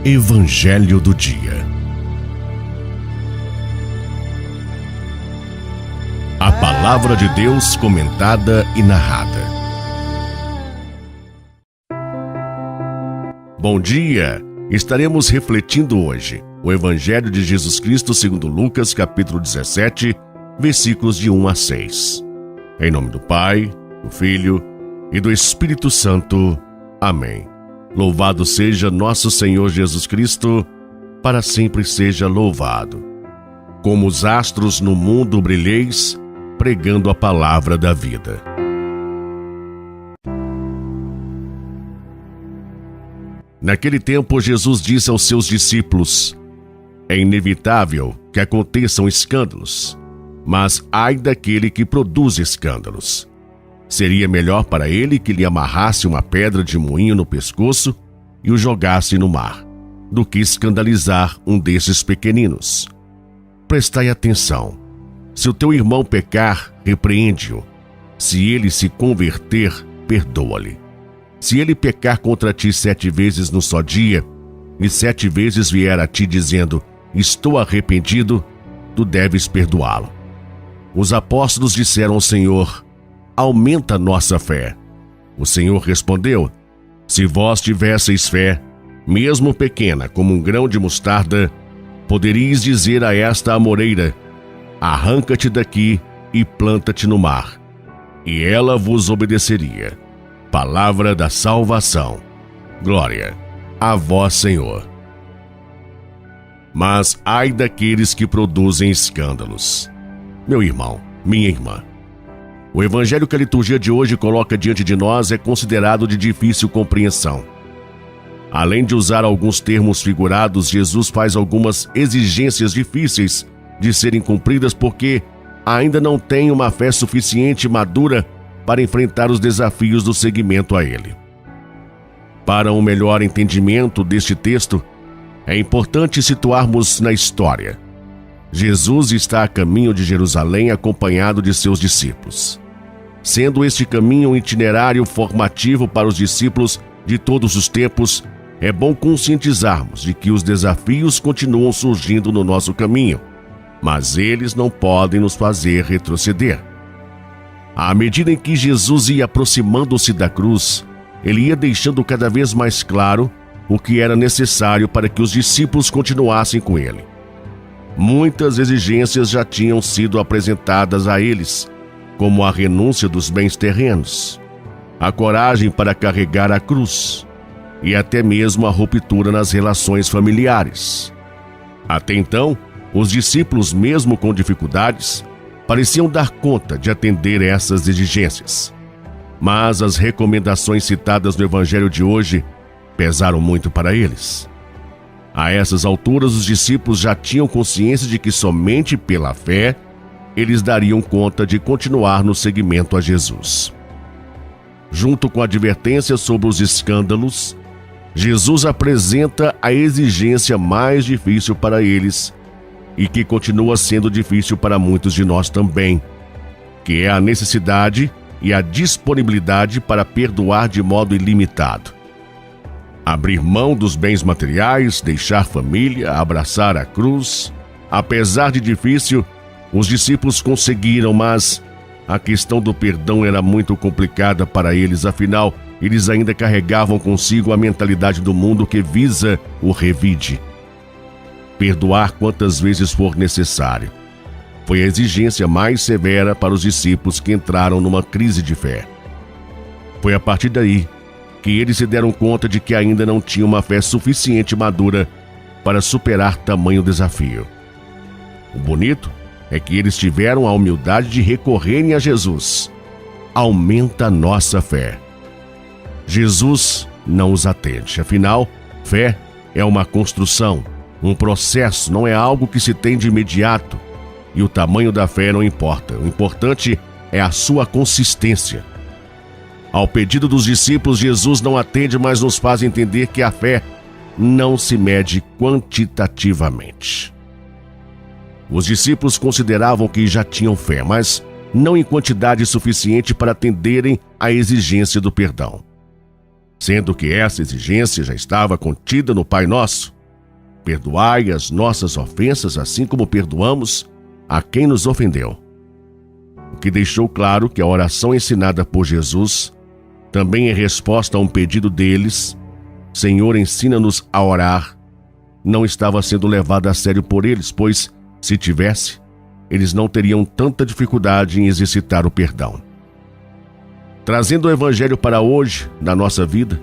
Evangelho do Dia. A Palavra de Deus comentada e narrada. Bom dia! Estaremos refletindo hoje o Evangelho de Jesus Cristo segundo Lucas, capítulo 17, versículos de 1 a 6. Em nome do Pai, do Filho e do Espírito Santo. Amém. Louvado seja nosso Senhor Jesus Cristo, para sempre seja louvado. Como os astros no mundo brilheis, pregando a palavra da vida. Naquele tempo, Jesus disse aos seus discípulos: é inevitável que aconteçam escândalos, mas ai daquele que produz escândalos. Seria melhor para ele que lhe amarrasse uma pedra de moinho no pescoço e o jogasse no mar, do que escandalizar um desses pequeninos. Prestai atenção. Se o teu irmão pecar, repreende-o. Se ele se converter, perdoa-lhe. Se ele pecar contra ti 7 vezes no só dia, e 7 vezes vier a ti dizendo, estou arrependido, tu deves perdoá-lo. Os apóstolos disseram ao Senhor, aumenta nossa fé. O Senhor respondeu, se vós tivesseis fé, mesmo pequena como um grão de mostarda, poderíeis dizer a esta amoreira, arranca-te daqui e planta-te no mar, e ela vos obedeceria. Palavra da salvação. Glória a vós, Senhor. Mas ai daqueles que produzem escândalos. Meu irmão, minha irmã, o evangelho que a liturgia de hoje coloca diante de nós é considerado de difícil compreensão. Além de usar alguns termos figurados, Jesus faz algumas exigências difíceis de serem cumpridas porque ainda não tem uma fé suficiente e madura para enfrentar os desafios do seguimento a Ele. Para um melhor entendimento deste texto, é importante situarmos na história. Jesus está a caminho de Jerusalém acompanhado de seus discípulos. Sendo este caminho um itinerário formativo para os discípulos de todos os tempos, é bom conscientizarmos de que os desafios continuam surgindo no nosso caminho, mas eles não podem nos fazer retroceder. À medida em que Jesus ia aproximando-se da cruz, ele ia deixando cada vez mais claro o que era necessário para que os discípulos continuassem com ele. Muitas exigências já tinham sido apresentadas a eles, como a renúncia dos bens terrenos, a coragem para carregar a cruz e até mesmo a ruptura nas relações familiares. Até então, os discípulos, mesmo com dificuldades, pareciam dar conta de atender essas exigências. Mas as recomendações citadas no Evangelho de hoje pesaram muito para eles. A essas alturas, os discípulos já tinham consciência de que somente pela fé eles dariam conta de continuar no seguimento a Jesus. Junto com a advertência sobre os escândalos, Jesus apresenta a exigência mais difícil para eles e que continua sendo difícil para muitos de nós também, que é a necessidade e a disponibilidade para perdoar de modo ilimitado. Abrir mão dos bens materiais, deixar família, abraçar a cruz. Apesar de difícil, os discípulos conseguiram, mas a questão do perdão era muito complicada para eles, afinal, eles ainda carregavam consigo a mentalidade do mundo que visa o revide. Perdoar quantas vezes for necessário. Foi a exigência mais severa para os discípulos que entraram numa crise de fé. Foi a partir daí que eles se deram conta de que ainda não tinham uma fé suficiente e madura para superar tamanho desafio. O bonito é que eles tiveram a humildade de recorrerem a Jesus. Aumenta a nossa fé. Jesus não os atende. Afinal, fé é uma construção, um processo, não é algo que se tem de imediato. E o tamanho da fé não importa. O importante é a sua consistência. Ao pedido dos discípulos, Jesus não atende, mas nos faz entender que a fé não se mede quantitativamente. Os discípulos consideravam que já tinham fé, mas não em quantidade suficiente para atenderem à exigência do perdão. sendo que essa exigência já estava contida no Pai Nosso. Perdoai as nossas ofensas, assim como perdoamos a quem nos ofendeu. O que deixou claro que a oração ensinada por Jesus também é resposta a um pedido deles: Senhor, ensina-nos a orar. Não estava sendo levada a sério por eles, pois, se tivesse, eles não teriam tanta dificuldade em exercitar o perdão. Trazendo o Evangelho para hoje, na nossa vida,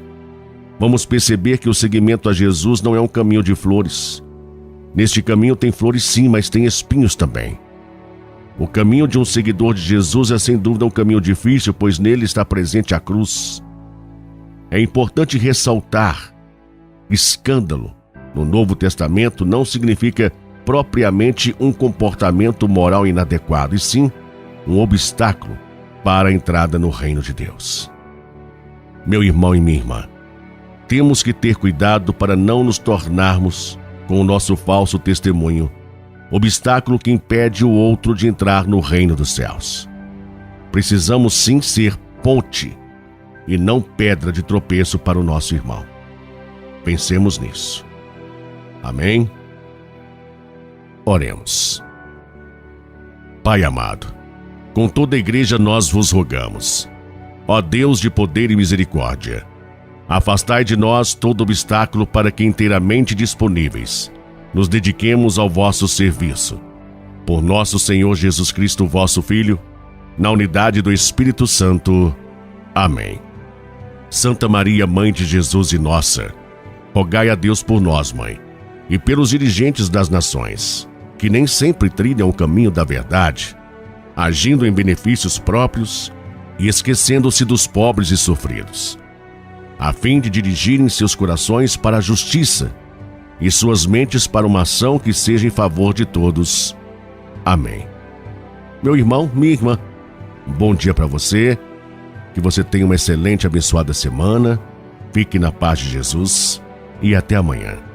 vamos perceber que o seguimento a Jesus não é um caminho de flores. Neste caminho tem flores sim, mas tem espinhos também. O caminho de um seguidor de Jesus é sem dúvida um caminho difícil, pois nele está presente a cruz. É importante ressaltar: escândalo no Novo Testamento não significa propriamente um comportamento moral inadequado, e sim um obstáculo para a entrada no reino de Deus. Meu irmão e minha irmã, temos que ter cuidado para não nos tornarmos, com o nosso falso testemunho, obstáculo que impede o outro de entrar no reino dos céus. Precisamos sim ser ponte e não pedra de tropeço para o nosso irmão. Pensemos nisso. Amém? Oremos. Pai amado, com toda a igreja nós vos rogamos, ó Deus de poder e misericórdia, afastai de nós todo obstáculo para que inteiramente disponíveis nos dediquemos ao vosso serviço. Por nosso Senhor Jesus Cristo, vosso Filho, na unidade do Espírito Santo. Amém. Santa Maria, Mãe de Jesus e nossa, rogai a Deus por nós, Mãe, e pelos dirigentes das nações, que nem sempre trilham o caminho da verdade, agindo em benefícios próprios e esquecendo-se dos pobres e sofridos, a fim de dirigirem seus corações para a justiça e suas mentes para uma ação que seja em favor de todos. Amém. Meu irmão, minha irmã, bom dia para você, que você tenha uma excelente e abençoada semana, fique na paz de Jesus e até amanhã.